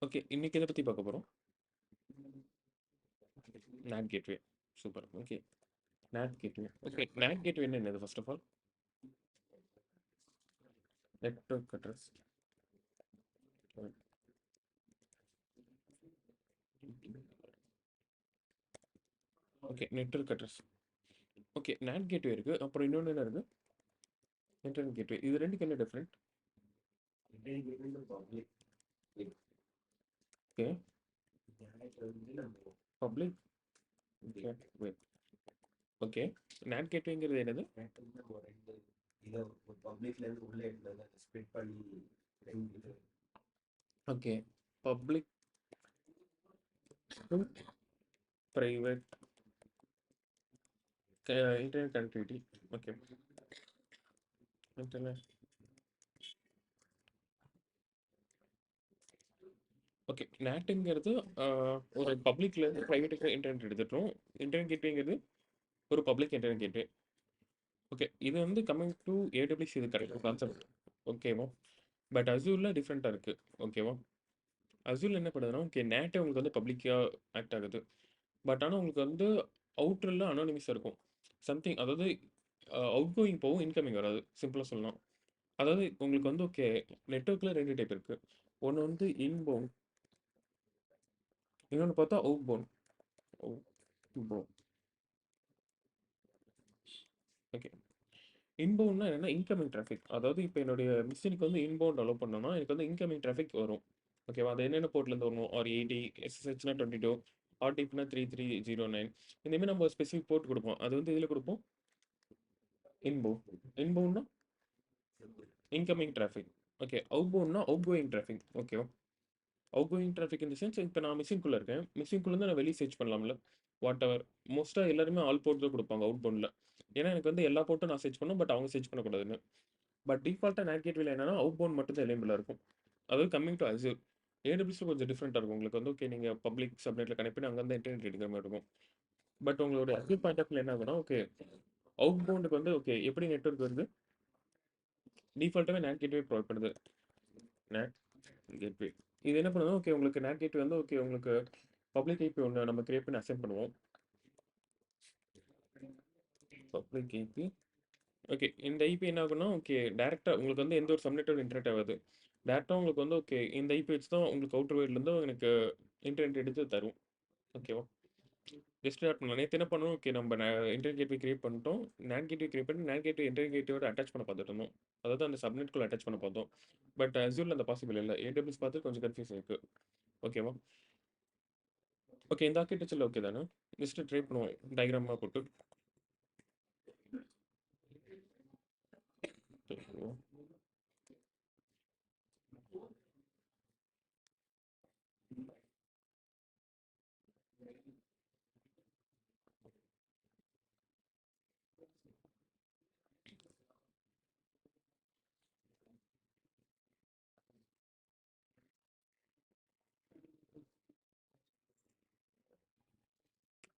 Okay. இன்னைக்கு எத பத்தி பார்க்க போறோம்? NAT gateway. Super. Okay. NAT gateway. Okay. NAT கேட்வேன்னா என்னது first of all? Network address. Okay. Network address. Okay. NAT gateway இருக்கு. அப்புறம் இன்னொன்னு என்ன இருக்கு? Internet gateway. இது 2க்கு என்ன different? Okay. Public. Okay. Wait. Okay. NAT கேட்வேங்கிறது என்னது? Okay. Public to private internet connectivity. Okay. Internet. Okay. NATங்கிறது ஒரு பப்ளிக்லேருந்து ப்ரைவேட்டுக்கு இன்டர்நெட் எடுத்துட்டோம். இன்டர்நெட் கேட்வேங்கிறது ஒரு பப்ளிக் இன்டர்நெட் கேட்வே. ஓகே. இது வந்து கம்மிங் டு AWS இது கரெக்ட் கான்செப்ட். ஓகேவா? பட் அசூர்ல டிஃப்ரெண்ட்டாக இருக்குது. ஓகேவா? அசூர்ல என்ன பண்ணுதுன்னா, ஓகே NAT உங்களுக்கு வந்து பப்ளிக்கா ஆக்ட் ஆகுது. பட் ஆனால் உங்களுக்கு வந்து அவுட்டரில் அனானிமஸாக இருக்கும். சம்திங் அதாவது அவுட் கோயிங் போகும், இன்கமிங் வராது. சிம்பிளாக சொல்லலாம். அதாவது உங்களுக்கு வந்து ஓகே நெட்வொர்க்கில் 2 டைப் இருக்குது. ஒன்று வந்து இன்பவுண்ட், இன்னொன்று பார்த்தா அவுட் பவுண்ட். Out okay. இன்பவுண்ட்னா என்னன்னா இன்கமிங் டிராஃபிக். அதாவது இப்போ என்னுடைய மிஷினுக்கு வந்து இன்பவுண்ட் அலோவ் பண்ணோம்னா எனக்கு வந்து இன்கமிங் டிராஃபிக் வரும். ஓகேவா? அது என்னென்ன போர்ட்லேருந்து வரணும்? ஆர் 80, SSHனா 22, RTPனா 3309. இந்தமாரி நம்ம ஸ்பெசிஃபிக் போர்ட் கொடுப்போம். அது வந்து இதில் கொடுப்போம் இன்பவுண்ட். இன்பவுண்ட்னா இன்கமிங் டிராஃபிக். ஓகே. அவுட்பவுண்ட்னா அவுட் கோயிங் டிராஃபிக். ஓகேவா? அவுட் கோயிங் டிராஃபிக் இந்த சென்ஸ் இப்போ நான் மிஷின்குள்ளே இருக்கேன். மிஷின்குள்ளேருந்து நான் வெளியே சர்ச் பண்ணலாம்ல? Whatever. மோஸ்ட்டாக எல்லாருமே ஆல் போர்ட் தான் கொடுப்பாங்க அவுட் பவுண்டில். ஏன்னா எனக்கு வந்து எல்லா போர்ட்டும் நான் சர்ச் பண்ணணும், பட் அவங்க சர்ச் பண்ணக்கூடாதுன்னு. பட் டிஃபால்ட்டாக NAT கேட்வேல என்னன்னா அவுட் பவுண்ட் மட்டும் தான் எலிஜிபிளாக இருக்கும். அதாவது கம்மிங் டு அசூர். AWSல கொஞ்சம் டிஃப்ரெண்ட்டாக இருக்கும். உங்களுக்கு வந்து ஓகே நீங்கள் பப்ளிக் சப்நெட்டில் கனெக்ட் பண்ணி அங்கேருந்து இன்டர்நெட் எடுக்கிற மாதிரி இருக்கும். பட் உங்களோட அசூர் பாயிண்ட் ஆஃப் என்ன ஆகுனா ஓகே அவுட் பவுண்டுக்கு வந்து ஓகே எப்படி நெட்வொர்க் வருது? டிஃபால்ட்டாகவே NAT கேட்வே ப்ரொவைட் பண்ணுது. NAT gateway. இது என்ன பண்ணுது? ஓகே உங்களுக்கு NAT கேட்வே வந்து ஓகே உங்களுக்கு பப்ளிக் ஐபி ஒன்று நம்ம கிரியேட் பண்ணி அசைன் பண்ணுவோம். Public IP. ஓகே. இந்த ஐபி என்ன ஆகும்னா ஓகே டேரெக்டாக உங்களுக்கு வந்து எந்த ஒரு சப்நெட்டோட இன்டர்நெட் ஆகாது. டேரெக்டாக உங்களுக்கு வந்து ஓகே இந்த ஐபி வச்சு தான் உங்களுக்கு அவுட்டர் வேர்ல்ட்லேருந்து எனக்கு இன்டர்நெட் எடுத்து தரும். ஓகேவா? ஜஸ்ட் ஸ்டார்ட் பண்ணலாம். நேற்று என்ன பண்ணோம்? ஓகே நம்ம இன்டர்நெட் கேட்வே கிரியேட் பண்ணிட்டோம். NAT கேட்வே கிரியேட் பண்ணி NAT கேட்வே இன்டர்நெட் கேட்வேயோட அட்டாச் பண்ண பார்த்துட்டு இருந்தோம். அதாவது அந்த சப்நெட்குள்ள அட்டாச் பண்ண பார்த்தோம். பட் அசூரில் அந்த பாசிபிள் இல்லை. AWS பார்த்து கொஞ்சம் கன்ஃபியூஸ் இருக்கு. ஓகேவா? ஓகே. இந்த ஆர்கிடெக்சரில் ஓகே தானே? ஜஸ்ட் ட்ரை பண்ணுவோம் டயக்ராமாக போட்டு.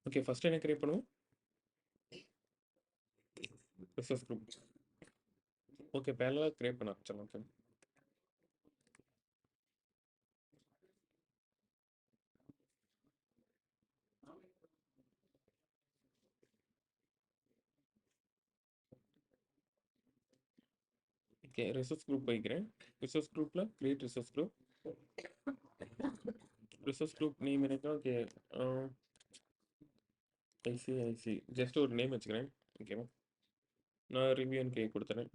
ஓகே. ஃபர்ஸ்ட் என்ன கிரியேட் பண்ணுவோம்? Resource group. ஓகே. பேரலாக கிரியேட் பண்ண ஆரம்பிச்சிடலாம். ஓகே. ஓகே. ரிசோர்ஸ் குரூப் வைக்கிறேன். ரிசோர்ஸ் குரூப்பில் create resource group. Resource group name எனக்கு ஓகே ஐசிஐசி ஜஸ்ட் ஒரு நேம் வச்சுக்கிறேன். ஓகேவா? நான் ரிவ்யூ அண்ட் கே கொடுத்துறேன்.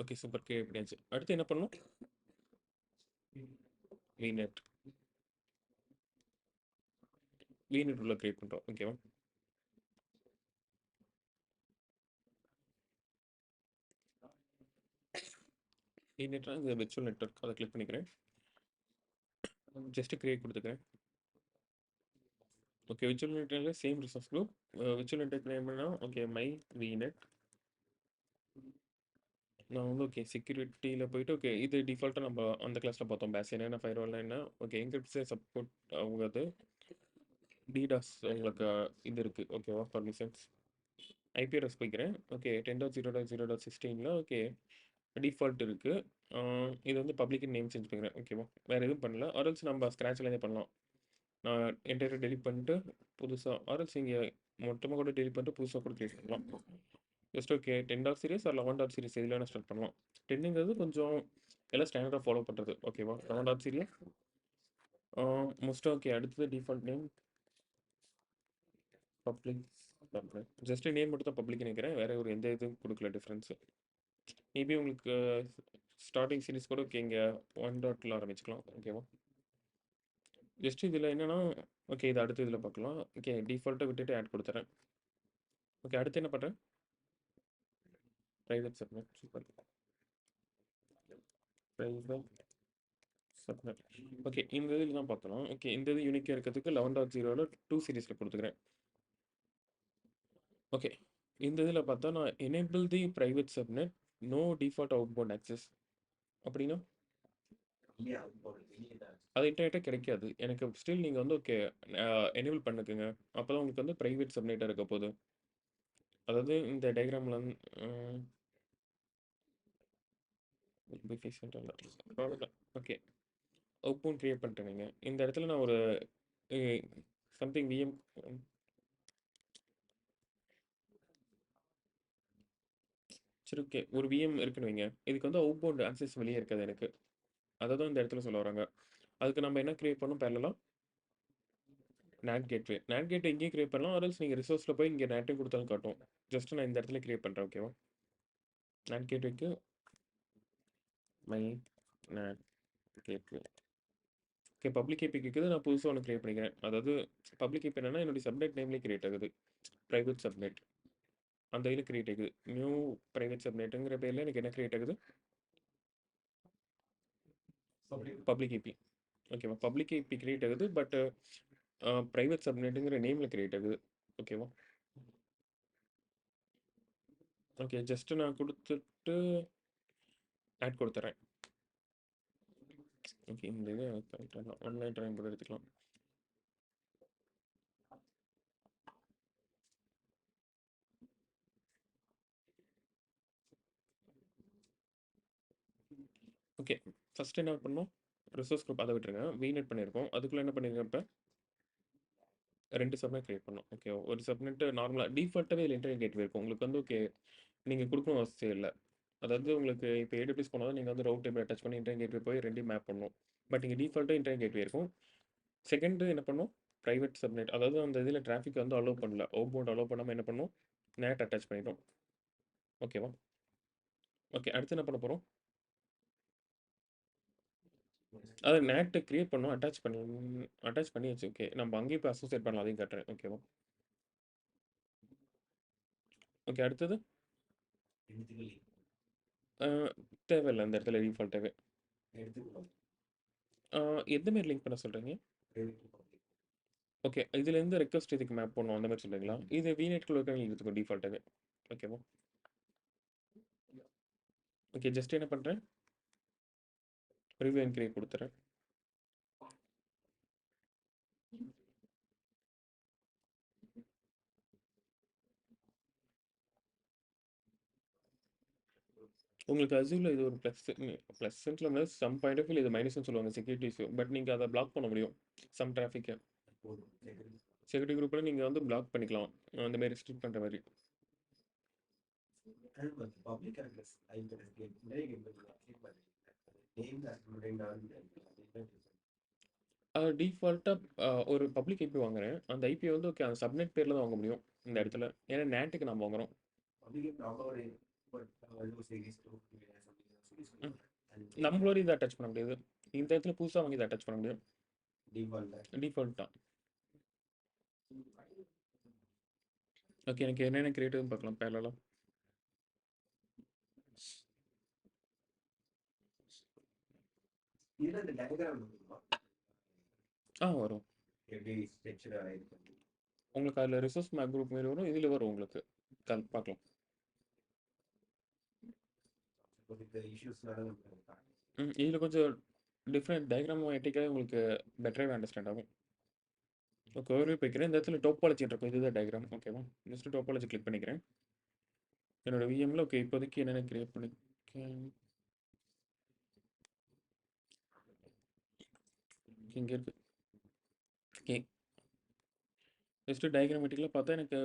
ஓகே. சூப்பர். கே எப்படியாச்சு அடுத்து என்ன பண்ணணும்? வீநெட். வீநெட் உள்ள கிரியேட் பண்ணுறோம். ஓகேவா? வீநெட்னா இந்த விர்ச்சுவல் நெட்வொர்க் அதை கிளிக் பண்ணிக்கிறேன். ஜஸ்ட் கிரியேட் கொடுத்துக்கிறேன். ஓகே. விர்ச்சுவல் நெட்வொர்க்ல same resource group. Virtual network name பண்ணால் ஓகே மை வீநெட். நான் வந்து ஓகே செக்யூரிட்டியில போயிட்டு ஓகே இது டிஃபால்ட்டா நம்ம அந்த கிளாஸ்ல பார்த்தோம். பேசியன் என்ன, ஃபயர்வால்னா என்ன, ஓகே என்கிரிப்ட்ஸே சப்போர்ட் உங்களது டிடாஸ் உங்களுக்கு இது இருக்கு. ஓகேவா? பர்மிஷன்ஸ். ஐபி அட்ரஸ் போய்க்கிறேன். ஓகே 10.0.0.16ல ஓகே டிஃபால்ட் இருக்கு. இது வந்து பப்ளிக் நேம் சேஞ்ச் பண்ணிக்கிறேன். ஓகேவா? வேற எதுவும் பண்ணல. ஆர் எல்ஸ் நம்ம ஸ்க்ராட்ச்லேருந்தே பண்ணலாம். நான் என்டையரா டெலிட் பண்ணிட்டு புதுசா ஆர் எல்ஸ் இங்க மொத்தமா கூட டெலிட் பண்ணிட்டு புதுசா கூட கிரியேட் பண்ணலாம். Just okay 10 dot series or 11 dot series எதுல வேணா ஸ்டார்ட் பண்ணலாம். 10ங்கிறது கொஞ்சம் எல்லாம் ஸ்டாண்டர்டா ஃபாலோ பண்றது. ஓகேவா? 11 டாட் சீரிஸ் மோஸ்ட் ஓகே. அடுத்தது default name public public. Just name மட்டும் தான் பப்ளிக் நினைக்கிறேன். வேற ஒரு எந்த இதுவும் கொடுக்கல டிஃபரன்ஸ். மேபி உங்களுக்கு ஸ்டார்டிங் சீரிஸ் கூட ஓகே இங்க 1 டாட்ல ஆரம்பிச்சுக்கலாம். ஓகேவா? ஜஸ்ட் இதில் என்னன்னா ஓகே இது அடுத்த இதில் பார்க்கலாம். ஓகே டிஃபால்ட்டை விட்டுட்டு ஆட் கொடுத்துறேன். ஓகே அடுத்து என்ன பண்ணுறேன்? Private submit. Super. Private submit. Okay இந்த இதில் தான் பார்த்தலாம். ஓகே இந்த இது யூனிக்காக இருக்கிறதுக்கு 11.0ல 2 சீரிஸில் கொடுத்துக்கிறேன். ஓகே இந்த இதில் பார்த்தா நான் enable the private subnet no default outbound access அப்படின்னா அது இன்டர்நெட்டே கிடைக்காது எனக்கு. ஸ்டில் நீங்கள் வந்து ஓகே எனேபிள் பண்ணுக்குங்க. அப்போ தான் உங்களுக்கு வந்து ப்ரைவேட் சப்மிட்டாக இருக்க போகுது. அதாவது இந்த டயக்ராமில் வந்து ஓகே அவுட்பவுண்ட் கிரியேட் பண்ணிட்டேன். நீங்கள் இந்த இடத்துல நான் ஒரு சம்திங் விஎம் சரி ஓகே ஒரு விஎம் இருக்குன்னு வைங்க. இதுக்கு வந்து அவுட்பவுண்ட் ஆக்சஸ் வெளியே இருக்காது எனக்கு. அதை தான் இந்த இடத்துல சொல்ல வராங்க. அதுக்கு நம்ம என்ன கிரியேட் பண்ணோம் பேரலாம் நேட் கேட்வே. நேட் கேட்வே இங்கேயும் கிரியேட் பண்ணலாம். ஆர்எல்ஸ் நீங்கள் ரிசோர்ஸில் போய் இங்கே நேட்டையும் கொடுத்தாலும் காட்டும். ஜஸ்ட் நான் இந்த இடத்துல கிரியேட் பண்ணுறேன். ஓகேவா? நேட் கேட்வேக்கு my NAT gateway. Okay public IP இருக்குது. நான் புதுசாக ஒன்று கிரியேட் பண்ணிக்கிறேன். அதாவது பப்ளிக் ஐபி என்னன்னா என்னுடைய சப்நெட் நேம்லேயே கிரியேட் ஆகுது. ப்ரைவேட் சப்நெட் அந்த இதில் கிரியேட் ஆகுது. நியூ ப்ரைவேட் சப்நெட்டுங்கிற பேரில் எனக்கு என்ன கிரியேட் ஆகுது? Public IP. ஓகேவா? பப்ளிக் ஐபி கிரியேட் ஆகுது. பட் ப்ரைவேட் சப்நெட்டுங்கிற நேமில் கிரியேட் ஆகுது. ஓகேவா? ஓகே ஜஸ்ட் நான் கொடுத்துட்டு ஆட் கொடுத்துறேன். ஓகே இந்த இது கரெக்டாக ஒன்லைன் ட்ரைன் கூட எடுத்துக்கலாம். ஓகே ஃபர்ஸ்ட் என்ன பண்ணணும்? ரிசோர்ஸ் குரூப் அதை விட்டுருங்க. வீநெட் பண்ணியிருக்கோம். அதுக்குள்ளே என்ன பண்ணிருக்கேன்? இப்போ 2 சப்நெட் கிரியேட் பண்ணோம். ஓகே ஒரு சப்நெட் நார்மலாக டிஃபால்ட்டாகவே இதில் இன்டர்நெட் கேட்வே இருக்கும். உங்களுக்கு வந்து ஓகே நீங்கள் கொடுக்கணும் அவசியம் இல்லை. அதாவது உங்களுக்கு இப்போ ஏடபிள்யூஎஸ் போனால் நீங்கள் வந்து ரவுட் டேபிள் அட்டாச் பண்ணி இன்டர்நெட் கேட்வே போய் ரெண்டையும் மேப் பண்ணணும். பட் இங்கே டிஃபால்ட்டாக இன்டர்நெட் கேட்வே இருக்கும். செகண்ட் என்ன பண்ணோம்? Private subnet. அதாவது அந்த இதில் டிராஃபிக் வந்து அலோவ் பண்ணல. அவுட்பவுண்ட் அலோவ் பண்ணாமல் என்ன பண்ணோம்? நேட் அட்டாச் பண்ணிட்டோம். ஓகேவா? ஓகே அடுத்து என்ன பண்ண போகிறோம்? அதாவது நேட் கிரியேட் பண்ணோம். அட்டாச் பண்ணியாச்சு. ஓகே நம்ம அங்கேயே இப்போ அசோசியேட் பண்ணலாம். அதையும் காட்டுறேன். ஓகேவா? ஓகே அடுத்தது தேவையில்லை அந்த இடத்துல டிஃபால்ட்டாகவே. எந்த மாரி லிங்க் பண்ண சொல்கிறீங்க? ஓகே இதுலேருந்து ரெக்வஸ்ட் இதுக்கு மேப் பண்ணணும் அந்த மாதிரி சொல்கிறீங்களா? இது விநெட்குள்ள இருக்க எடுத்துக்கும் டிஃபால்ட்டாகவே. ஓகேவா? ஓகே ஜஸ்ட் என்ன பண்ணுறேன்? ரிவ்யூ அண்ட் கிரியேட் கொடுத்துறேன். உங்களுக்கு அசூரில் இது ஒரு ப்ளஸ்ன்னு சம் பாயிண்ட் ஆஃப் வியூ இது மைனஸ்னு சொல்லுவாங்க செக்யூரிட்டி இஷ்யூ. பட் நீங்கள் அதை பிளாக் பண்ண முடியும் சம் டிராஃபிக்கை. செக்யூரிட்டி குரூப்பில் நீங்கள் வந்து பிளாக் பண்ணிக்கலாம் அந்த மாதிரி ரெஸ்ட்ரிக்ட் பண்ணுற மாதிரி. டிஃபால்ட்டாக ஒரு பப்ளிக் ஐபி வாங்குறேன். அந்த ஐபி வந்து ஓகே அந்த சப்நெட் பேரில் தான் வாங்க முடியும் இந்த இடத்துல. ஏன்னா நேட்டுக்கு நம்ம வாங்குறோம். நம்மளோட இதை அட்டாச் பண்ண முடியாது. இந்த இடத்துல புதுசாக வாங்கி இதை அட்டாச் பண்ண முடியும். டிஃபால்ட்டாக. ஓகே எனக்கு என்னென்ன கிரியேட்டிவ்னு பார்க்கலாம் பேரலாம். வரும். உங்களுக்கு அதில் ரிசோர்ஸ் மேப் குரூப் மாரி வரும். இதில் வரும் உங்களுக்கு பார்க்கலாம். இதில் கொஞ்சம் டிஃப்ரெண்ட் டயக்ராமேட்டிக்காக உங்களுக்கு பெட்டராகவே அண்டர்ஸ்டாண்ட் ஆகும். ஓகே, ஓவர்வியூ போய்க்கிறேன். இந்த இடத்துல டோப்பாலஜி இருக்கும், இதுதான் டயக்ராம். ஓகேவா? ஜஸ்ட் டோப்பாலஜி கிளிக் பண்ணிக்கிறேன். என்னோட விஎம்ல ஓகே இப்போதைக்கு என்னென்ன கிரியேட் பண்ணிக்கேன். இங்கே இருக்கு. ஓகே, ஜஸ்ட்டு டயக்ராமேட்டிக்கலாக பார்த்தா எனக்கு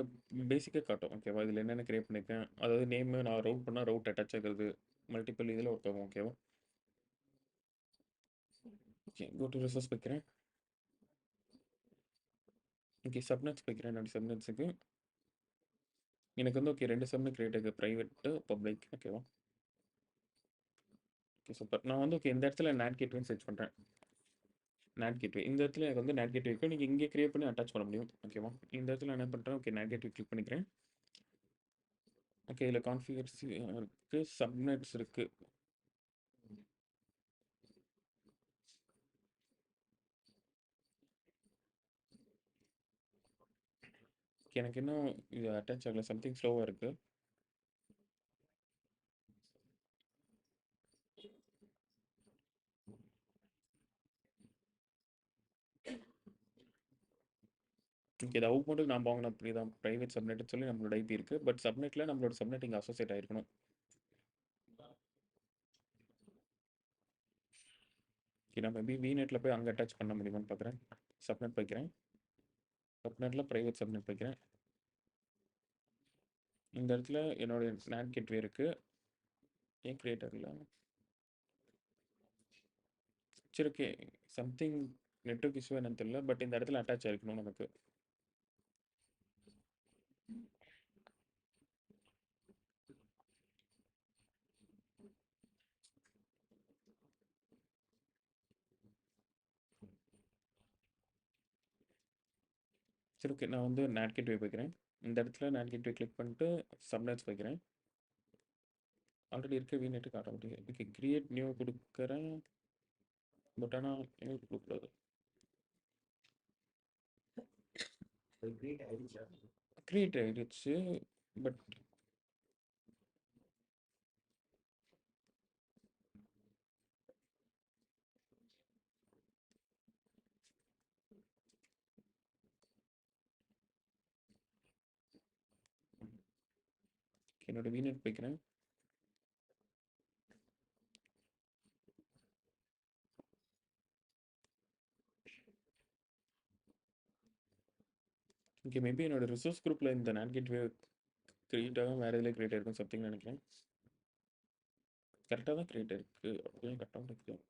பேசிக்காக காட்டும். ஓகேவா? இதில் என்னென்ன கிரியேட் பண்ணியிருக்கேன், அதாவது நேமு நான் ரவுட் பண்ணால் ரவுட் அட்டாச் ஆகுறது, மல்டிபிள் இதில் ஒர்க் ஆகும். ஓகேவா? ஓகே, கோ டு ரிசோர்ஸ் வைக்கிறேன். ஓகே, சப்நெட்ஸ் வைக்கிறேன். என்னோட சப்நெட்ஸுக்கு எனக்கு வந்து ஓகே 2 சப்நெட் கிரியேட் ஆகுது, ப்ரைவேட்டு பப்ளிக். ஓகேவா? Okay, super. நான் வந்து ஓகே இந்த இடத்துல நேட் கேட்வேன்னு சர்ச் பண்ணுறேன். நேட் கேட்வே இந்த இடத்துல எனக்கு வந்து நேட் கேட்வே இருக்கும். நீங்கள் இங்கே கிரியேட் பண்ணி அட்டாச் பண்ண முடியும். ஓகேவா? இந்த இடத்துல என்ன பண்ணுறேன், ஓகே நேட் கேட்வே கிளிக் பண்ணிக்கிறேன். ஓகே, இதில் கான்ஃபிகர்ஸ் இருக்குது, சப்நெட்ஸ் இருக்குது. எனக்கு இன்னும் இது அட்டாச் ஆகல, சம்திங் ஸ்லோவாக இருக்குது. ஓகே, இது அவுட் மட்டும் நான் வாங்கின அப்படி தான் ப்ரைவேட் சப்நெட்னு சொல்லி நம்மளோட ஐபி இருக்குது. பட் சப்நெட்டில் நம்மளோட சப்நெட் இங்கே அசோசியேட் ஆகிருக்கணும். ஓகே, நான் மேபி விநெட்டில் போய் அங்கே அட்டாச் பண்ண முடியுமான்னு பார்க்குறேன். சப்நெட் வைக்கிறேன். சப்நெட்டில் ப்ரைவேட் சப்நெட் வைக்கிறேன். இந்த இடத்துல என்னோட நேட் கேட்வே இருக்குது. ஏன் கிரியேட் ஆகல? சரி, ஓகே சம்திங் நெட்வொர்க் இஷ்யூ என்னன்னு தெரியல. பட் இந்த இடத்துல அட்டாச் ஆகிருக்கணும் நமக்கு. சரி, ஓகே நான் வந்து நேட் கேட்வே வைக்கிறேன். இந்த இடத்துல நேட் கேட்வே கிளிக் பண்ணிட்டு சப்நெட்ஸ் வைக்கிறேன். ஆல்ரெடி இருக்க விநெட்டு காட்ட முடியுது. ஓகே, கிரியேட் நியூ கொடுக்குறேன். பட் ஆனால் நியூ கொடுக்கக்கூடாது. கிரியேட் ஆகிடுச்சு. பட் என்னோட விநெட் வைக்கிறேன். ஓகே, மேபி என்னோட ரிசோர்ஸ் குரூப்பில் இந்த நேட் கேட்வே கிரியேட் ஆகும், வேறு இதில் கிரியேட் ஆகிருக்கும் சம்திங் நினைக்கிறேன். கரெக்டாக தான் கிரியேட் ஆயிருக்கு. அப்படியே கரெக்டாக இருக்குது.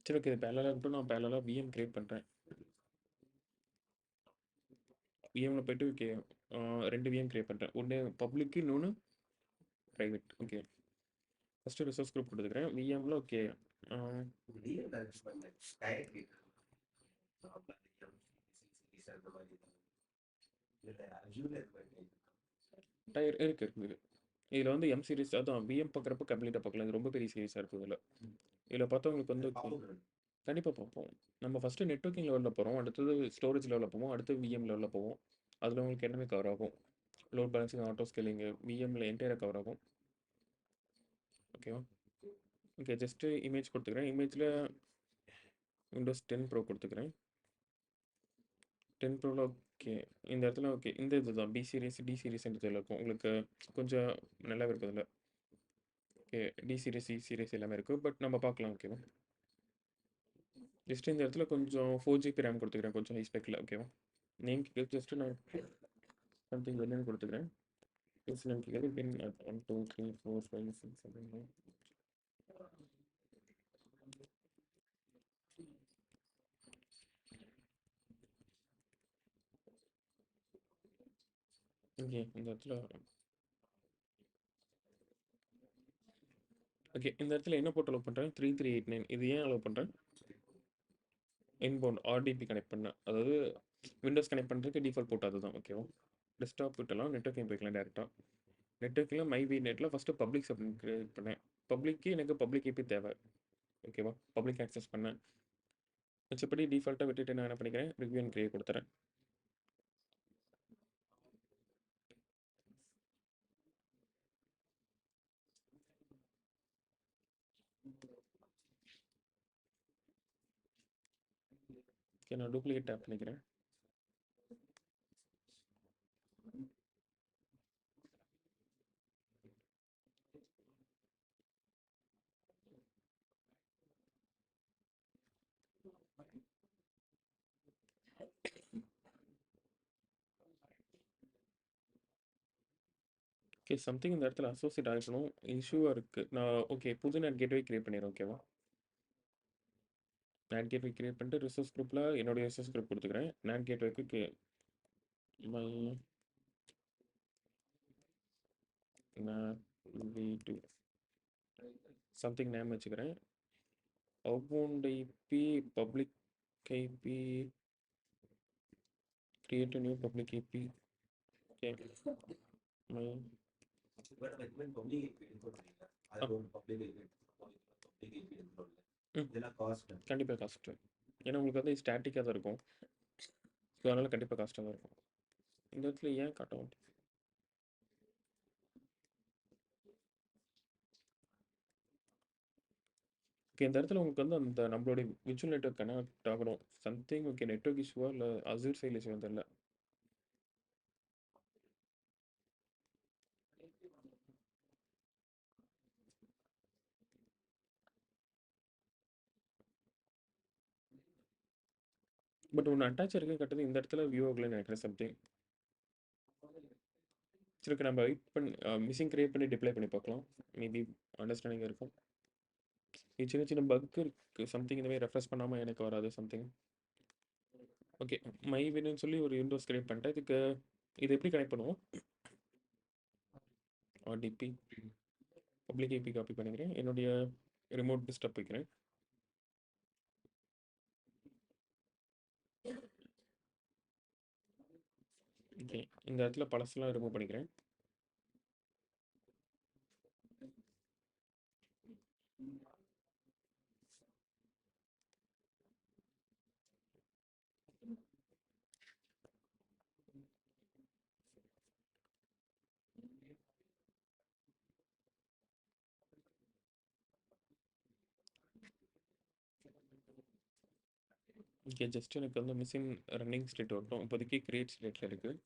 சரி, ஓகே பேரலாக இருக்கட்டும். நான் பேரலாக விஎம் கிரியேட் பண்ணுறேன். விஎம்மில் போய்ட்டு ஓகே 2 விஎம் கிரியேட் பண்ணுறேன். ஒன்று பப்ளிக்கு, இன்னொன்று private. Okay, first resource group கொடுத்துக்கிறேன். விஎம்மில் ஓகே டயர் இருக்குது. இதில் வந்து எம் சீரிஸ் அதான் விஎம் பார்க்குறப்ப கம்ப்ளீட்டாக பார்க்கலாம். இது ரொம்ப பெரிய சீரிஸாக இருக்குது. இதில் பார்த்தா உங்களுக்கு வந்து கண்டிப்பாக பார்ப்போம். நம்ம ஃபஸ்ட்டு நெட்வொர்க்கிங் லெவலில் போகிறோம், அடுத்தது ஸ்டோரேஜ் லெவலில் போவோம், அடுத்து விஎம் லெவலில் போவோம். அதில் உங்களுக்கு எல்லாமே கவர் ஆகும். லோட் பேலன்சிங், ஆட்டோ ஸ்கேலிங்கு விஎம்மில் என்டையராக கவர் ஆகும். ஓகேவா? ஓகே, ஜஸ்ட்டு இமேஜ் கொடுத்துக்கிறேன். இமேஜில் விண்டோஸ் 10 ப்ரோ கொடுத்துக்கிறேன். 10 ப்ரோவில் ஓகே இந்த இடத்துல ஓகே இந்த இது தான் பி சீரிஸ் டி சீரிஸ்ன்றதில் இருக்கும். உங்களுக்கு கொஞ்சம் நல்லா இருக்குது இதில். Okay, T series C series எல்லாமே இருக்குது. பட் நம்ம பார்க்கலாம். ஓகேவா? ஜஸ்ட் இந்த இடத்துல கொஞ்சம் 4 GB ரேம் கொடுத்துக்கிறேன், கொஞ்சம் ஹை ஸ்பெக்கில். ஓகேவா? நேம் கேட்குது, ஜஸ்ட்டு நான் சம்திங் என்னன்னு கொடுத்துக்கிறேன். யூஸ் நேம் கேட்குது, பின் 1 2 3 4 5 6 7 8. ஓகே. இந்த இடத்துல ஓகே. இந்த இடத்துல என்ன போட்டு அலோவ் பண்றேன்? 3389 இது ஏன் அலோவ் பண்றேன்? இன்பவுண்ட் ஆர்டிபி கனெக்ட் பண்ணேன். அதாவது விண்டோஸ் கனெக்ட் பண்ணுறதுக்கு டிஃபால்ட் போட்டு அதுதான் ஓகேவா? டெஸ்க்டாப் விட்டலாம் நெட்வொர்க்கிங் போய்க்கலாம் டேரெக்டாக. நெட்வொர்க்கில் மைவி நெட்டில் ஃபஸ்ட்டு பப்ளிக் சப்னெட் கிரியேட் பண்ணேன். பப்ளிக்கு எனக்கு பப்ளிக் ஐபி தேவை. ஓகேவா? பப்ளிக் ஆக்சஸ் பண்ணேன். மிச்சப்படி டிஃபால்ட்டாக விட்டுட்டு நான் என்ன பண்ணிக்கிறேன்? ரிவ்யூ அண்ட் கிரியேட் கொடுத்துறேன். ஓகே, நான் டூப்ளிகேட் டேப் பண்ணிக்கிறேன். ஓகே, சம்திங் இந்த இடத்துல அசோசியேட் ஆகிக்கணும். இஷ்யூவாக இருக்குது. நான் ஓகே புது நெட் கேட்வே கிரியேட் பண்ணிடுறேன். ஓகேவா? நேட் கேட்வே கிரியேட் பண்ணிட்டு ரிசோர்ஸ் குரூப்பில் என்னுடைய ரிசோர்ஸ் குரூப் கொடுத்துக்கிறேன். நேட் கேட்வேக்கு மை நேட் வி2 சம்திங் நேம் வச்சுக்கிறேன். Outbound IP public IP create new public IP. Okay, my கண்டிப்பாக காஸ்ட்டு. ஏன்னா உங்களுக்கு வந்து ஸ்டாட்டிக்காக தான் இருக்கும். ஸோ அதனால் கண்டிப்பாக காஸ்ட்டாக தான் இருக்கும். இந்த இடத்துல ஏன் காட்ட மாட்டேன்? ஓகே, இந்த இடத்துல உங்களுக்கு வந்து அந்த நம்மளுடைய விர்ச்சுவல் நெட்வொர்க் கனெக்ட் ஆகணும். சம்திங் ஓகே நெட்வொர்க் இஷ்யூவா இல்லை அசூர் சைடில் இஷ்யூ தெரியல. பட் ஒன்று அட்டாச் இருக்கு கட்டுறது இந்த இடத்துல வியூ ஆகலன்னு நினைக்கிறேன் சம்திங். சரி, ஓகே, நம்ம வெயிட் பண்ணி மிஷின் கிரியேட் பண்ணி டிப்ளை பண்ணி பார்க்கலாம். மேபி அண்டர்ஸ்டாண்டிங் இருக்கும். இது சின்ன சின்ன பக் இருக்குது. சம்திங் இந்த மாதிரி ரெஃப்ரெஷ் பண்ணாமல் எனக்கு வராது சம்திங். ஓகே, மை வின்னு சொல்லி ஒரு விண்டோஸ் கிரியேட் பண்ணிட்டேன். இதுக்கு இது எப்படி கனெக்ட் பண்ணுவோம்? ஆர்டிபி பப்ளிக் ஐபி காப்பி பண்ணிக்கிறேன். என்னுடைய ரிமோட் டிஸ்டர்ப் வைக்கிறேன். ஓகே, இந்த இடத்துல பழசெல்லாம் ரிமூவ் பண்ணிக்கிறேன். ஓகே, ஜஸ்ட் எனக்கு வந்து மிஷின் ரன்னிங் ஸ்டேட் வரட்டும். இப்போதைக்கு கிரியேட் ஸ்டேட்டில் இருக்குது.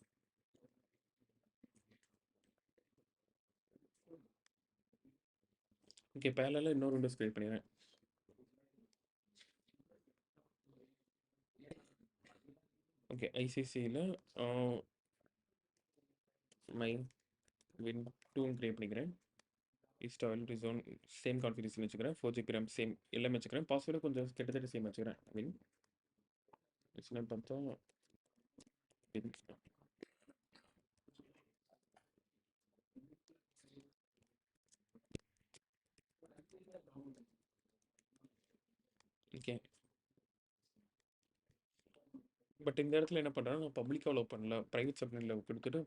ஓகே, பேரலில் இன்னொரு விண்டோஸ் கிரியேட் பண்ணிடுறேன். ஓகே, ஐசிசியில் மை வின் டூன்னு கிரியேட் பண்ணிக்கிறேன். இன்ஸ்டால் ரிசோன் சேம் கான்ஃபிகரேஷன் வச்சுக்கிறேன். 4 GB RAM சேம் எல்லாமே வச்சுக்கிறேன். பாஸ்வேர்டு கொஞ்சம் கிட்டத்தட்ட சேம் வச்சுக்கிறேன். வின் பார்த்தா வின். ஓகே, பட் இந்த இடத்துல என்ன பண்ணுறேன்னா நான் பப்ளிக்காக அலோவ் பண்ணல, ப்ரைவேட் சப்நெட்டில் கொடுத்துட்டு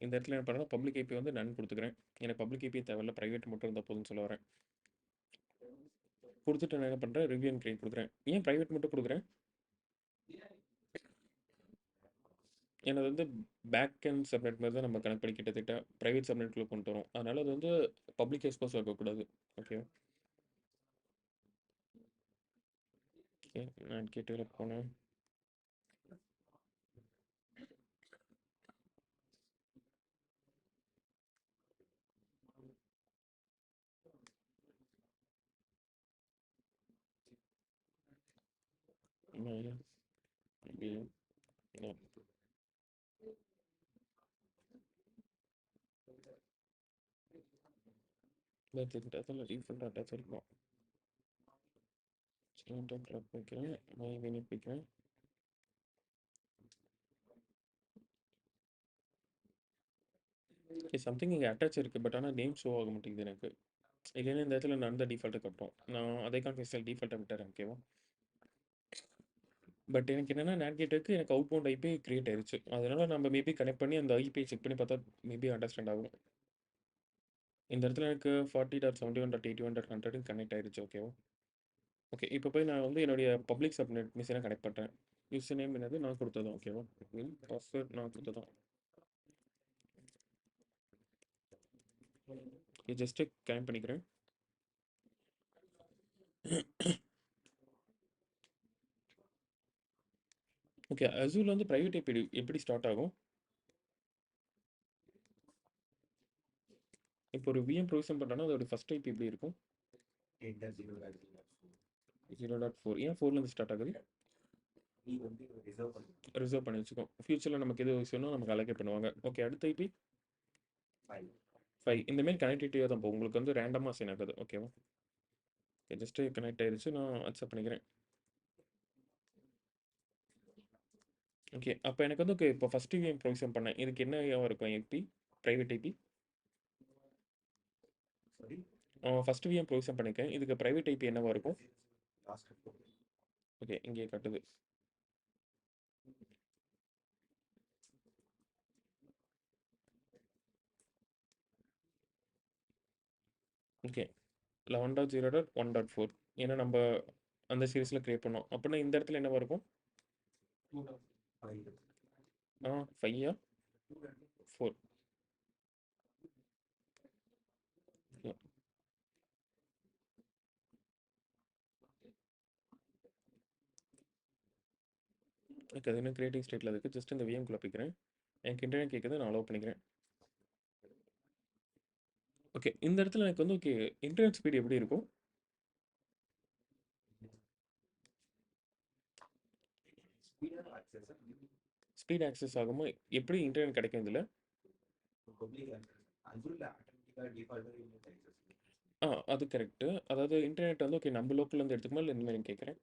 இந்த இடத்துல என்ன பண்ணுறேன்னா பப்ளிக் ஐபி வந்து நான் கொடுத்துக்கிறேன். எனக்கு பப்ளிக் ஐபி தேவையில்ல, ப்ரைவேட் மட்டும் இருந்தால் போதும்னு சொல்ல வரேன். கொடுத்துட்டு நான் என்ன பண்ணுறேன்? ரிவ்யூ அண்ட் கிரியேட் கொடுக்குறேன். ஏன் ப்ரைவேட் மட்டும் கொடுக்குறேன்? எனது வந்து பேக் அண்ட் சப்நெட் மாதிரி தான் நம்ம கனெக்ட் பண்ணி கிட்டத்தட்ட ப்ரைவேட் சப்நெட்டில் கொண்டு வரோம். அதனால் அது வந்து பப்ளிக் எக்ஸ்போஸ் இருக்கக்கூடாது. ஓகே, ஓகே, நான் கேட்டு போனேன். அதில் ரீஃபண்ட் அட்டாச் இருக்கும். கிளப் வைக்கிறேன். மை வினிட் வைக்கிறேன். ஓகே. சம்திங் இங்க அட்டாச் இருக்கு. பட் ஆனா நேம் ஷோ ஆக மாட்டேங்குது எனக்கு. இல்லைன்னா இந்த இடத்துல நான் தான் டிஃபால்ட்டா காட்டும். நான் அதே கான்ஃபிகரேஷன் டிஃபால்ட்டா விட்டுறேன். ஓகேவா? பட் எனக்கு என்னன்னா NAT கேட்டுக்கு எனக்கு அவுட்பவுண்ட் ஐபி கிரியேட் ஆயிருச்சு. அதனால நம்ம மேபி கனெக்ட் பண்ணி அந்த ஐபியை செக் பண்ணி பார்த்தா மேபி அண்டர்ஸ்டாண்ட் ஆகும். இந்த இடத்துல எனக்கு 40.71.81.100 கனெக்ட் ஆயிருச்சு. ஓகேவா? ஓகே. இப்போ போய் நான் வந்து என்னுடைய பப்ளிக் சப்நெட் மிஷினை கனெக்ட் பண்ணுறேன். யூசர் நேம் என்னது நான் கொடுத்ததும். ஓகேவா? பாஸ்வேர்ட் நான் கொடுத்ததும். ஓகே. ஜஸ்ட்டு கனெக்ட் பண்ணிக்கிறேன். ஓகே. அசூரில் வந்து ப்ரைவேட் ஐபி எப்படி ஸ்டார்ட் ஆகும்? இப்போ ஒரு விஎம் ப்ரொவிஷன் பண்ணுறோன்னா அதோட ஃபர்ஸ்ட் ஐபி எப்படி இருக்கும்? 0.4. ஏன் 4லேருந்து ஸ்டார்ட் ஆகுது? ரிசர்வ் பண்ணி வச்சுக்கோ. ஃபியூச்சரில் நமக்கு எது விஷயம்னா நமக்கு அலோகேட் பண்ணுவாங்க. ஓகே. அடுத்த ஐபி 5. இந்தமாரி கனெக்டிவிட்டியாக தான் போகும். உங்களுக்கு வந்து ரேண்டமாக அசைன் ஆகுது. ஓகேவா? ஓகே. ஜஸ்ட்டு கனெக்ட் ஆயிருச்சு. நான் அக்செப்ட் பண்ணிக்கிறேன். ஓகே. அப்போ எனக்கு வந்து ஓகே இப்போ ஃபஸ்ட்டு விஎம் ப்ரொவிஷன் பண்ணேன். இதுக்கு என்ன இருக்கும் IP? Private IP? First VM provision பண்ணியிருக்கேன். இதுக்கு ப்ரைவேட் ஐபி என்னவா இருக்கும்? ஓகே. இங்கே காட்டுது. ஓகே. 11.0.1.4 ஏன்னா நம்ம அந்த சீரிஸில் கிரியேட் பண்ணோம். அப்படின்னா இந்த இடத்துல என்னவா இருக்கும்? 5 4. ஓகே. ஓகே. அது இன்னும் கிரியேட்டிங் ஸ்டேட்டில் இருக்குது. ஜஸ்ட் இந்த விஎம்குள்ளே போய்க்கிறேன். எனக்கு இன்டர்நெட் கேட்குது. நான் அலோவ் பண்ணிக்கிறேன். ஓகே. இந்த இடத்துல எனக்கு வந்து ஓகே இன்டர்நெட் ஸ்பீடு எப்படி இருக்கும்? ஸ்பீட் ஆக்சஸ் ஆகுமோ? எப்படி இன்டர்நெட் கிடைக்கும் இதில்? அது கரெக்ட்டு. அதாவது இன்டர்நெட் வந்து ஓகே நம்ம லோக்கல்லேருந்து எடுத்துக்குமா இல்லை இந்த மாதிரி கேட்குறேன்.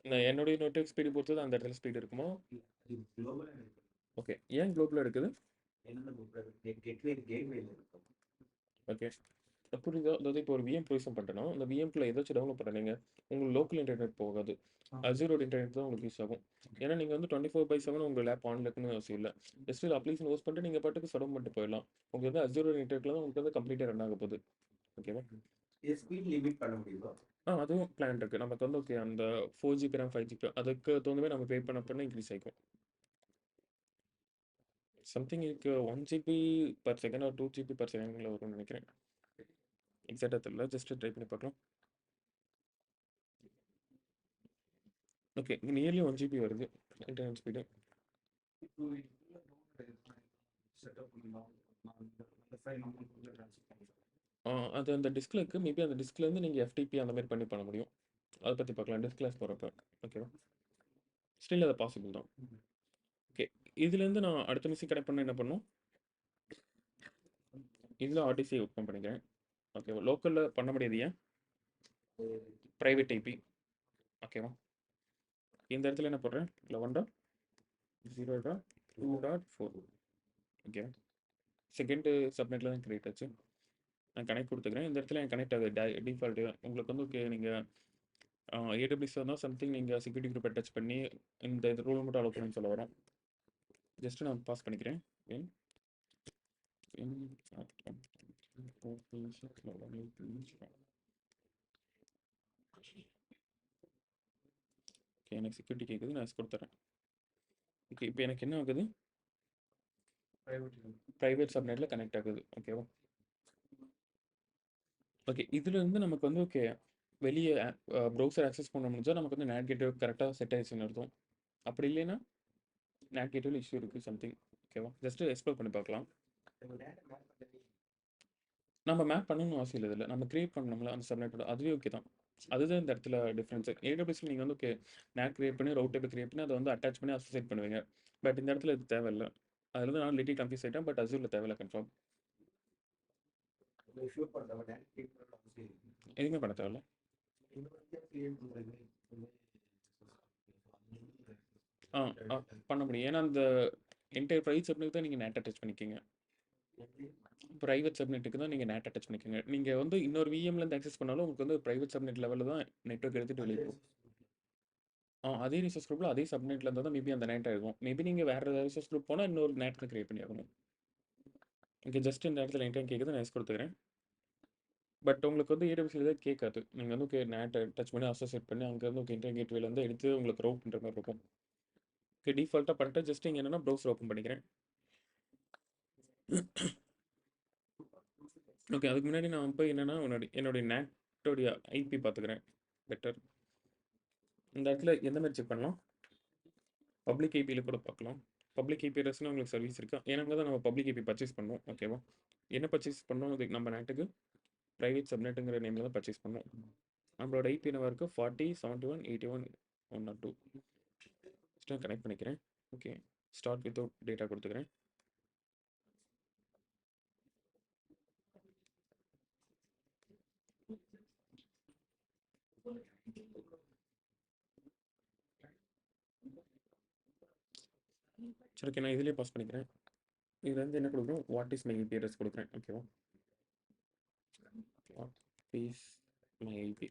நான் என்னுடைய நெட்வொர்க் ஸ்பீடு பொறுத்து அந்த இடத்துல ஸ்பீடு இருக்குமா? ஓகே. ஏன் குளோபலாக எடுக்குது? ஓகே. புரியுதா? அதாவது இப்போ ஒரு விஎம் ப்ரொவிஷன் பண்ணுறேன்னா அந்த விஎம்குள்ள ஏதாச்சும் டெவலப் பண்ணுறீங்க. உங்களுக்கு லோக்கல் இன்டர்நெட் போகாது. அசூரோட இன்டர்நெட் தான் உங்களுக்கு யூஸ் ஆகும். ஏன்னா நீங்கள் வந்து 24/7 உங்கள் லேப் ஆன்ல இருக்குன்னு அவசியம் இல்லை. ஜஸ்ட் ஒரு அப்ளிகேஷன் ஹோஸ்ட் பண்ணிட்டு நீங்கள் பாட்டுக்கு சர்வ் பண்ணிட்டு போயிடலாம். உங்களுக்கு வந்து அசூரோட இன்டர்நெட்டில் தான் உங்களுக்கு வந்து கம்ப்ளீட்டாக ரன் ஆக போகுது. ஓகேவா? அதுவும் பிளான் இருக்குது. நமக்கு வந்து ஓகே அந்த 4 ஜிபி ரேம் 5 ஜிபி அதுக்கு தகுந்த மாதிரி நம்ம பே பண்ண இன்க்ரீஸ் ஆகிக்கும். சம்திங் இதுக்கு 1 ஜிபி பர் செகண்ட் ஒரு 2 ஜிபி பர் செகண்டில் வரும்னு நினைக்கிறேன். எக்ஸாக்டாக தெரியல. ஜஸ்ட் ட்ரை பண்ணி பார்க்கலாம். ஓகே. நியர்லி 1 ஜிபி வருது இன்டர்நெட் ஸ்பீடு. அது அந்த டிஸ்கில் இருக்குது. மேபி அந்த டிஸ்க்லேருந்து நீங்கள் எஃப்டிபி அந்த மாதிரி பண்ண முடியும். அதை பற்றி பார்க்கலாம் டிஸ்கிளாஸ் போகிறப்ப. ஓகேவா? ஸ்டில் அது பாசிபிள் தான். ஓகே. இதுலேருந்து நான் அடுத்த மிஷின் கனெக்ட் பண்ண என்ன பண்ணும்? இதில் ஆர்டிசி ஓப்பன் பண்ணிக்கிறேன். ஓகேவா? லோக்கலில் பண்ண முடியாது. ஏன்? Private IP. ஓகேவா? இந்த இடத்துல என்ன போடுறேன்? 11.0.2.4. ஓகே. செகண்டு சப்நெட்டில் தான் கிரியேட் ஆச்சு. நான் கனெக்ட் கொடுத்துக்கிறேன். இந்த இடத்துல எனக்கு கனெக்ட் ஆகுது டிஃபால்ட்டு. உங்களுக்கு வந்து ஓகே நீங்கள் ஏடபிள்யூஎஸ் தான் சம்திங் நீங்கள் செக்யூரிட்டி குரூப் அட்டாச் பண்ணி இந்த ரூல் மட்டும் அலோவ் பண்ணுன்னு சொல்ல வரேன். ஜஸ்ட்டு நான் பாஸ் பண்ணிக்கிறேன். ஓகே. எனக்கு செக்யூரிட்டி கேட்குது. நான் கொடுத்துறேன். ஓகே. இப்போ எனக்கு என்ன ஆகுது? ப்ரைவேட் சப்நெட்டில் கனெக்ட் ஆகுது. ஓகேவா? ஓகே. இதுலேருந்து நமக்கு வந்து ஓகே வெளியே ப்ரௌசர் ஆக்சஸ் பண்ண முடிஞ்சா நமக்கு வந்து NAT கேட்வே கரெக்டாக செட் ஆயிடுச்சுன்னு அர்த்தம். அப்படி இல்லைன்னா NAT கேட்வேல இஷ்யூ இருக்குது சம்திங். ஓகேவா? ஜஸ்ட்டு எக்ஸ்ப்ளோர் பண்ணி பார்க்கலாம். நம்ம மேப் பண்ணணும்னு அவசியம் இல்லை. இதில் நம்ம கிரியேட் பண்ணணும்ல அந்த சப்நெட்டோட அதுவே ஓகே தான். அதுதான் இந்த இடத்துல டிஃப்ரென்ஸு. ஏடபிள்யூஎஸ்ல நீங்கள் வந்து ஓகே NAT கிரியேட் பண்ணி ரவுட் டைப் கிரியேட் பண்ணி அதை வந்து அட்டாச் பண்ணி அசோசியேட் பண்ணுவீங்க. பட் இந்த இடத்துல இது தேவையில்லை. அதில் வந்து நான் லிட்டில் கன்ஃபியூஸ் ஆகிட்டேன். பட் அசூரில் தேவையில்லை கன்ஃபார்ம். எதுவுமே பண்ண தேவையில்ல. பண்ண முடியும். ஏன்னா அந்த என்டையர் ப்ரைஸ் சப்நெட் தான் நீங்கள் NAT அட்டாச் பண்ணிக்கிங்க. பிரைவேட் சப்நெட்டுக்கு தான் நீங்க NAT அட்டாச் பண்ணிக்கோங்க. நீங்க வந்து இன்னொரு விஎம்லேருந்து ஆக்சஸ் பண்ணாலும் உங்களுக்கு வந்து பிரைவேட் சப்நெட் லெவல்ல தான் நெட்வொர்க் எடுத்துட்டு வெளிய போகும். அதே ரிசோர்ஸ் குரூப்ல அதே சப்நெட்ல இருந்தா தான் மேபி அந்த NAT இருக்கும். மேபி நீங்க வேற ரிசோர்ஸ் குரூப் போனா இன்னொரு NAT கிரியேட் பண்ணி ஆகணும். இங்க ஜஸ்ட் இந்த இடத்துல என்கிட்ட கேக்குது, நான் எஸ் கொடுத்துக்கிறேன். பட் உங்களுக்கு வந்து AWSல தான் கேட்காது. நீங்க வந்து NAT டச் பண்ணி அசோசியேட் பண்ணி அங்கேருந்து இன்டர்நெட் கேட்வேல இருந்து எடுத்து உங்களுக்கு ரவுட் பண்ற மாதிரி இருக்கும். டிஃபால்ட்டா பண்ணிட்டு ஜஸ்ட் இங்க என்னன்னா ப்ரௌசர் ஓப்பன் பண்ணிக்கிறேன். ஓகே, அதுக்கு முன்னாடி நான் போய் என்னன்னா என்னுடைய NATோடைய ஐபி பார்த்துக்கிறேன். பெட்டர். இந்த இடத்துல எந்த மாதிரி செக் பண்ணலாம்? பப்ளிக் ஐபியில் கூட பார்க்கலாம். பப்ளிக் ஐபி அட்ரஸ்னா உங்களுக்கு சர்வீஸ் இருக்கா? ஏன்னா தான் நம்ம பப்ளிக் ஐபி பர்ச்சேஸ் பண்ணுவோம். ஓகேவா? என்ன பர்ச்சேஸ் பண்ணோம்? அதுக்கு நம்ம NATக்கு பிரைவேட் சப்நெட்டுங்கிற நேமில் தான் பர்ச்சேஸ் பண்ணோம். நம்மளோட ஐபி என்னவா இருக்குது? 40 71 81 102. ஃபஸ்ட்டு கனெக்ட் பண்ணிக்கிறேன். ஓகே, ஸ்டார்ட் வித்தவுட் டேட்டா கொடுத்துக்கிறேன். சரி, ஓகே, நான் இதுலேயே பாஸ் பண்ணிக்கிறேன். இதில் வந்து என்ன கொடுக்குறோம்? What is my IP address கொடுக்குறேன். ஓகேவா? What is my IP.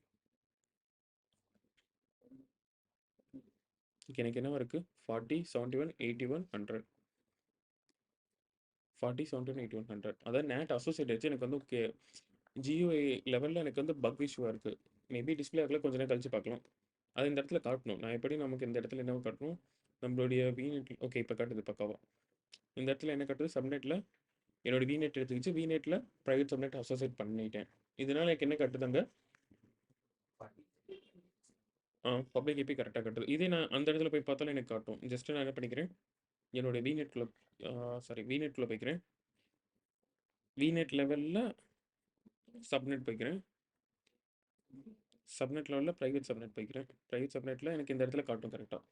Okay, எனக்கு என்னவா இருக்குது? 40 71 81 100. 40 71 81 100. அதாவது NAT அசோசியேட் ஆச்சு. எனக்கு வந்து ஓகே GUI லெவலில் எனக்கு வந்து பக் இஷ்யூவாக இருக்குது. மேபி டிஸ்பிளே ஆகல, கொஞ்ச நேரம் கழிச்சு பார்க்கலாம். அது இந்த இடத்துல காட்டணும். நான் எப்படி நமக்கு இந்த இடத்துல என்ன காட்டணும்? நம்மளுடைய VNet. ஓகே, இப்போ காட்டுது பக்காவா. இந்த இடத்துல என்ன காட்டுது? சப்நெட்டில் என்னோட VNet எடுத்துக்கிச்சு. VNetல ப்ரைவேட் சப்நெட் அசோசியேட் பண்ணிட்டேன். இதனால எனக்கு என்ன காட்டுதாங்க? பப்ளிக் ஐபி கரெக்டாக காட்டுது. இதே நான் அந்த இடத்துல போய் பார்த்தாலும் எனக்கு காட்டும். ஜஸ்ட் நான் என்ன பண்ணிக்கிறேன், என்னோட VNetக்குள்ள VNetக்குள்ள போய்க்கிறேன். VNet லெவலில் சப்நெட் போய்க்கிறேன். சப்நெட் லெவலில் ப்ரைவேட் சப்நெட் போய்க்கிறேன். ப்ரைவேட் சப்நெட்டில் எனக்கு இந்த இடத்துல காட்டும் கரெக்டாக.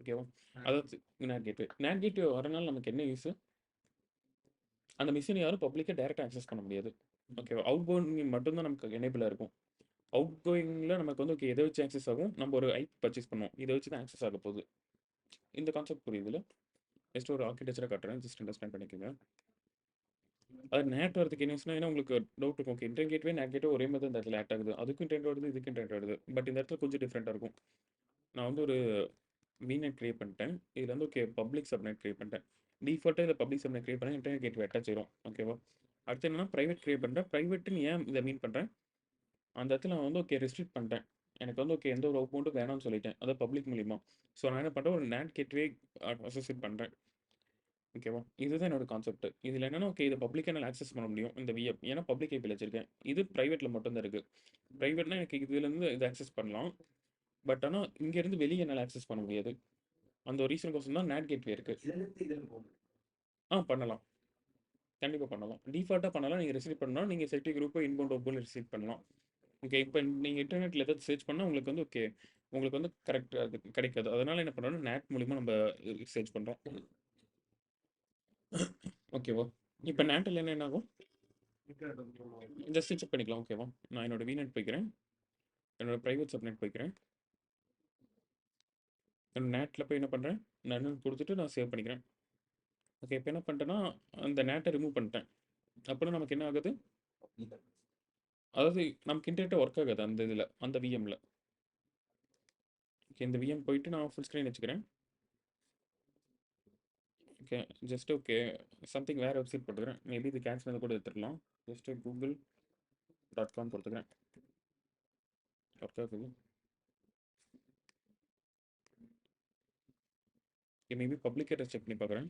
ஓகேவா? அதாவது NAT கேட்வே வரனால நமக்கு என்ன யூஸு? அந்த மிஷினை யாரும் பப்ளிக்காக டேரெக்டாக ஆக்சஸ் பண்ண முடியாது. ஓகேவா? அவுட் கோயிங் மட்டும்தான் நமக்கு எனேபிளாக இருக்கும். அவுட் கோயிங்கில் நமக்கு வந்து ஓகே எதை வச்சு ஆக்சஸ் ஆகும்? நம்ம ஒரு ஐபி பர்ச்சேஸ் பண்ணுவோம். இதை வச்சு தான் ஆக்சஸ் ஆக போகுது. இந்த கான்செப்ட் புரியுதுல? ஜஸ்ட் ஒரு ஆர்கிடெக்சராக காட்டுறேன். ஜஸ்ட் அண்டர்ஸ்டாண்ட் பண்ணிக்கோங்க. அது NAT வரதுக்கு என்ன யூஸ்னா, ஏன்னா உங்களுக்கு டவுட் இருக்கும். Okay, internet gateway NAT gateway ஒரே மாதிரி தான் இந்த இடத்துல ஆட் ஆகுது. அதுக்கும் இன்டர்நெட் வருது, இதுக்கும் இன்டர்நெட் வருது. பட் இந்த இடத்துல கொஞ்சம் டிஃப்ரெண்ட்டாக இருக்கும். நான் வந்து ஒரு VNet கிரியேட் பண்ணிட்டேன். இதில் வந்து ஓகே பப்ளிக் சப்நெட் கிரியேட் பண்ணிட்டேன். டிஃபால்ட்டாக இதில் பப்ளிக் சப்நெட் கிரியேட் பண்ணால் இன்டர்நெட் கேட்வே அட்டாச் ஆயிரும். ஓகேவா? அடுத்து என்னன்னா ப்ரைவேட் கிரியேட் பண்ணுறேன். ப்ரைவேட்டுன்னு ஏன் இதை மீன் பண்ணுறேன்? அந்த இடத்துல நான் வந்து ஓகே ரெஸ்ட்ரிக்ட் பண்ணிட்டேன். எனக்கு வந்து ஓகே எந்த ஒரு அக்கௌண்ட்டும் வேணாம்னு சொல்லிட்டேன். அதாவது பப்ளிக் மூலிமா. ஸோ நான் என்ன பண்ணுறேன், ஒரு NAT கேட்வே அசோசியேட் பண்ணுறேன். ஓகேவா? இதுதான் என்னோட கான்செப்ட். இதில் என்னன்னா ஓகே இதை பப்ளிக்காக என்னால் ஆக்சஸ் பண்ண முடியும் இந்த விஎம். ஏன்னா பப்ளிக் ஐபியில் வச்சிருக்கேன். இது ப்ரைவேட்டில் மட்டும்தான் இருக்குது. ப்ரைவேட்னா எனக்கு இதுலேருந்து இதை ஆக்சஸ் பண்ணலாம். பட் ஆனால் இங்கேருந்து வெளியே என்னால் ஆக்சஸ் பண்ண முடியாது. அந்த ஒரு ரீசன் கோசம் தான் NAT கேட்வே இருக்குது. பண்ணலாம். கண்டிப்பாக பண்ணலாம். டிஃபால்ட்டாக பண்ணலாம். நீங்கள் ரெஸ்ட்ரிக்ட் பண்ணலாம். நீங்கள் செட்டி குரூப்போ இன்பவுண்ட் ஒப்புன்னு ரெஸ்ட்ரிக்ட் பண்ணலாம். ஓகே, இப்போ நீங்கள் இன்டர்நெட்டில் ஏதாவது சர்ச் பண்ணால் உங்களுக்கு வந்து ஓகே உங்களுக்கு வந்து கரெக்டாக அது கிடைக்காது. அதனால் என்ன பண்ணுறோம்னா NAT மூலிமா நம்ம சர்ச் பண்ணுறோம். ஓகேவா? இப்போ NATல என்ன ஆகும்? ஜஸ்ட் செக் பண்ணிக்கலாம். ஓகேவா? நான் என்னோட VNet போய்க்கிறேன். என்னோட ப்ரைவேட் சப்நெட் போய்க்கிறேன். NATல போய் என்ன பண்ணுறேன், நான் கொடுத்துட்டு நான் சேவ் பண்ணிக்கிறேன். ஓகே, இப்போ என்ன பண்ணிட்டேன்னா அந்த NATை ரிமூவ் பண்ணிட்டேன். அப்புறம் நமக்கு என்ன ஆகுது? அதாவது நமக்கு இன்டர்நெட்டே ஒர்க் ஆகாது அந்த இதில், அந்த விஎம்மில். ஓகே, இந்த விஎம் போயிட்டு நான் ஃபுல் ஸ்க்ரீன் வச்சுக்கிறேன். ஓகே, ஜஸ்ட் ஓகே சம்திங் வேறு வெப்சைட் போட்டுக்கிறேன். மேபி இது கேன்சல் பண்ணி கூட எடுத்துடலாம். ஜஸ்ட்டு google.com கொடுத்துக்கிறேன். ஒர்க் ஆகுது. Okay, maybe public address check பண்ணி பார்க்குறேன்.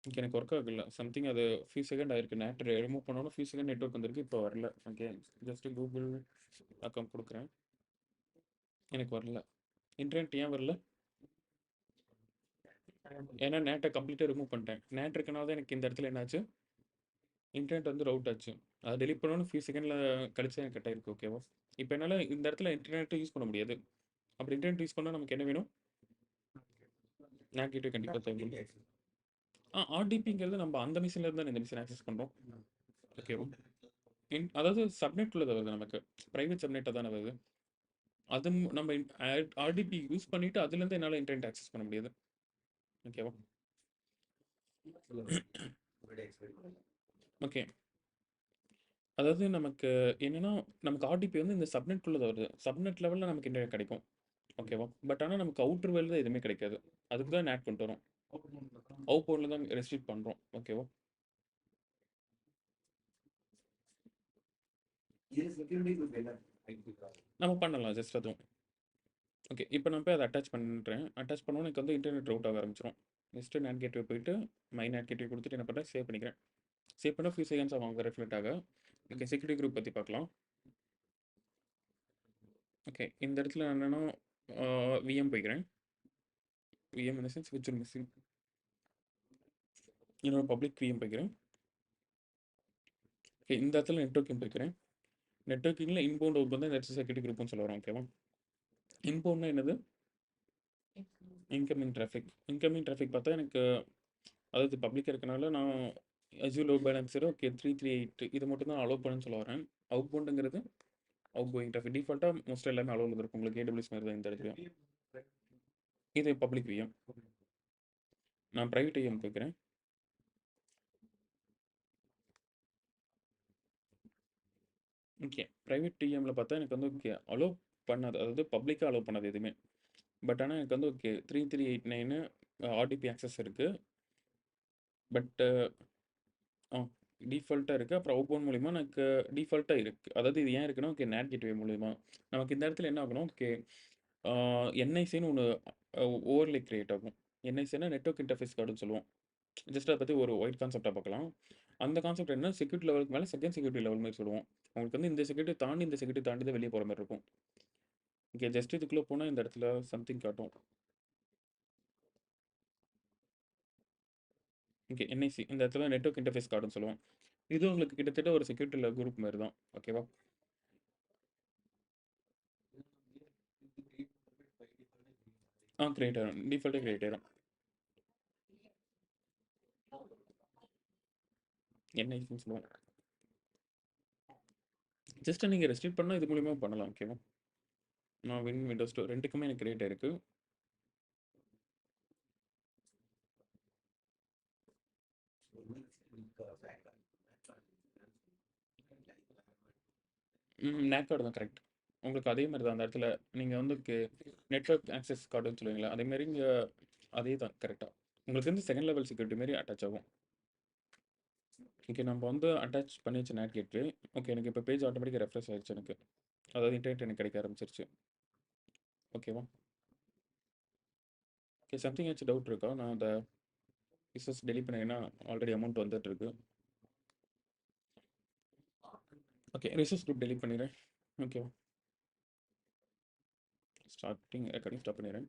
ஓகே, எனக்கு ஒர்க் ஆகல. சம்திங் அது ஃபியூ செகண்ட் ஆயிருக்கு. NAT ரிமூவ் பண்ணோன்னா ஃபியூ செகண்ட் நெட்வொர்க் வந்திருக்கு. இப்போ வரல. ஓகே, ஜஸ்ட்டு கூகுள் அக்கௌண்ட் கொடுக்குறேன். எனக்கு வரல. இன்டர்நெட் ஏன் வரல? ஏன்னா NATை கம்ப்ளீட்டாக ரிமூவ் பண்ணிட்டேன். NAT இருக்கனால தான் எனக்கு இந்த இடத்துல என்னாச்சு, இன்டர்நெட் வந்து ரவுட் ஆச்சு. அதை டெலிட் பண்ணோன்னு ஃபியூ செகண்டில் கழிச்சு எனக்கு கட் ஆயிருக்கு. ஓகேவா? இப்போ என்னால் இந்த இடத்துல இன்டர்நெட்டை யூஸ் பண்ண முடியாது. அப்படி இன்டர்நெட் யூஸ் பண்ணால் நமக்கு என்ன வேணும்? NAT கேட்வே கண்டிப்பாக தேவை. RDPங்கிறது நம்ம அந்த மிஷினில் இருந்து இந்த மிஷின் ஆக்சஸ் பண்ணுறோம். ஓகேவா? அதாவது சப்நெட் உள்ளது வருது நமக்கு. பிரைவேட் சப்நெட்டா தானே வருது. அது நம்ம ஆர்டிபி யூஸ் பண்ணிட்டு அதுலேருந்து என்னால் இன்டர்நெட் ஆக்சஸ் பண்ண முடியாது. ஓகேவா? ஓகே. அதாவது நமக்கு என்னன்னா, நமக்கு ஆர்டிபி வந்து இந்த சப்நெட்குள்ள தான் வருது. சப்நெட் லெவல்ல நமக்கு இன்டர்நெட் கிடைக்கும். ஓகேவா? பட் ஆனா நமக்கு அவுட்டர் வேர்ல்டுல எதுவுமே கிடைக்காது. அதுக்கு தான் NAT கொண்டு வரோம். அவுட்போர்ட்ல தான் ரெஸ்ட்ரிக்ட் பண்றோம். ஓகேவா? நம்ம பண்ணலாம் ஜஸ்ட் அதுவும். ஓகே. இப்போ நான் போய் அத அட்டாச் பண்றேன். அட்டாச் பண்ணோனே எனக்கு வந்து இன்டர்நெட் ரவுட் ஆக ஆரம்பிச்சுரும். ஜஸ்ட் NAT கேட்வே போயிட்டு, மை NAT கேட்வே குடுத்துட்டு என்ன பண்றேன், சேவ் பண்ணிக்கிறேன். சேவ் பண்ணா ஃபியூ செகண்ட்ஸ் ஆகும் அங்க ரெஃப்ளெக்ட் ஆக. ஓகே. செக்யூரிட்டி குரூப் பத்தி பார்க்கலாம். ஓகே. இந்த இடத்துல நான் என்னன்னா, விஎம் போய்க்கிறேன். VM in the sense virtual machine. என்னோட பப்ளிக் விஎம் போய்க்கிறேன். ஓகே. இந்த இடத்துல நெட்வொர்க்கிங் போய்க்கிறேன். நெட்வொர்க்கிங்ல இன்பவுண்ட், அவுட்பவுண்ட் தான் இந்த இடத்துல செக்யூரிட்டி குரூப்னு சொல்ல வரோம். ஓகேவா? இன்பவுண்ட்னா என்னது? Incoming traffic. இன்கமிங் டிராஃபிக் பார்த்தா எனக்கு அதாவது பப்ளிக்கா இருக்கனால நான் அஸ்யூர் லோட் பேலன்ஸர் ஓகே 338 இது மட்டும் தான் அலோவ் பண்ணுன்னு சொல்ல வரேன். அவுட்பவுண்டுங்கிறது அவுட் கோயிங் டிராஃபிக். டிஃபால்ட்டா மோஸ்ட் எல்லாமே அலோவில் இருக்கும். உங்களுக்கு AWS மாதிரி தான் இந்த இடத்துலயும். இது பப்ளிக் விஎம். நான் பிரைவேட் விஎம் கேட்குறேன். ஓகே. பிரைவேட் டிஎம்ல பார்த்தா எனக்கு வந்து ஓகே அலோவ் பண்ணாது. அதாவது பப்ளிக்கா அலோவ் பண்ணாது எதுவுமே. பட் ஆனா எனக்கு வந்து ஓகே 3389 ஆர்டிபி ஆக்சஸ் இருக்கு. பட் ஆ டிஃபால்ட்டா இருக்கு. அப்புறம் அவுட்பவுண்ட் மூலியமா எனக்கு டிஃபால்ட்டா இருக்கு. அதாவது இது ஏன் இருக்குன்னா, ஓகே NAT கேட்வே மூலியமா. நமக்கு இந்த இடத்துல என்ன ஆகணும், ஓகே ஆ என்ஐசின்னு ஒண்ணு ஓவர்லே கிரியேட் ஆகும். என்ஐசின்னா நெட்வொர்க் இன்டர்ஃபேஸ் கார்டுன்னு சொல்லுவோம். ஜஸ்ட் அத பத்தி ஒரு ஒயிட் கான்செப்ட்டா பார்க்கலாம். அந்த கான்செப்ட் என்ன செக்யூரிட்டி லெவலுக்கு மேல செகண்ட் செக்யூரிட்டி லெவல் மாரி சொல்லுவோம். உங்களுக்கு வந்து இந்த செக்யூரிட்டி தாண்டி இந்த செக்யூரிட்டி தாண்டி தான் வெளிய போற மாரி இருக்கும். ஓகே ஜஸ்ட் இதுக்குள்ள போனா இந்த இடத்துல சம்திங் காட்டும். ஓகே என்ஐசி இந்த இடத்துல நெட்வொர்க் இன்டர்ஃபேஸ் கார்டுன்னு சொல்லுவோம். இது உங்களுக்கு கிட்டத்தட்ட ஒரு செக்யூரிட்டி குரூப் மாரி தான். ஓகேவா? கிரியேட் ஆயிரும். டிஃபால்ட்டா கிரியேட் ஆயிரும். என்ஐசின்னு சொல்லுவோம். ஜஸ்ட் நீங்க ரெஸ்ட்ரிக்ட் பண்ணா இது மூலியமா பண்ணலாம். ஓகேவா? நான் விண்டோஸ் 2 2க்குமே எனக்கு கிரியேட் ஆயிருக்கு. NAC கார்டு தான் கரெக்ட். உங்களுக்கு அதே மாரி தான் அந்த இடத்துல நீங்க வந்து நெட்வொர்க் ஆக்சஸ் கார்டுன்னு சொல்லுவீங்கல்ல, அதே மாரி இங்க அதே தான் கரெக்ட்டா. உங்களுக்கு வந்து செகண்ட் லெவல் செக்யூரிட்டி மாரி அட்டாச் ஆகும். ஓகே நம்ம வந்து அட்டாச் பண்ணியாச்சு NAT கேட்வே. ஓகே எனக்கு இப்போ பேஜ் ஆட்டோமேட்டிக்கா ரெஃப்ரெஷ் ஆயிருச்சு எனக்கு. அதாவது இன்டர்நெட் எனக்கு கிடைக்க ஆரம்பிச்சிருச்சு. ஓகேவா? ஓகே சம்திங் ஏதாச்சும் டவுட் இருக்கா? நான் அந்த ரிசோர்ஸ் டெலீட் பண்ணீங்கன்னா ஆல்ரெடி அமௌண்ட் வந்துட்டு இருக்கு. ஓகே ரிசோர்ஸ் குரூப் டெலீட் பண்ணிடுறேன். ஓகேவா? ஸ்டார்டிங் ரெக்கார்டிங் ஸ்டாப் பண்ணிடுறேன்.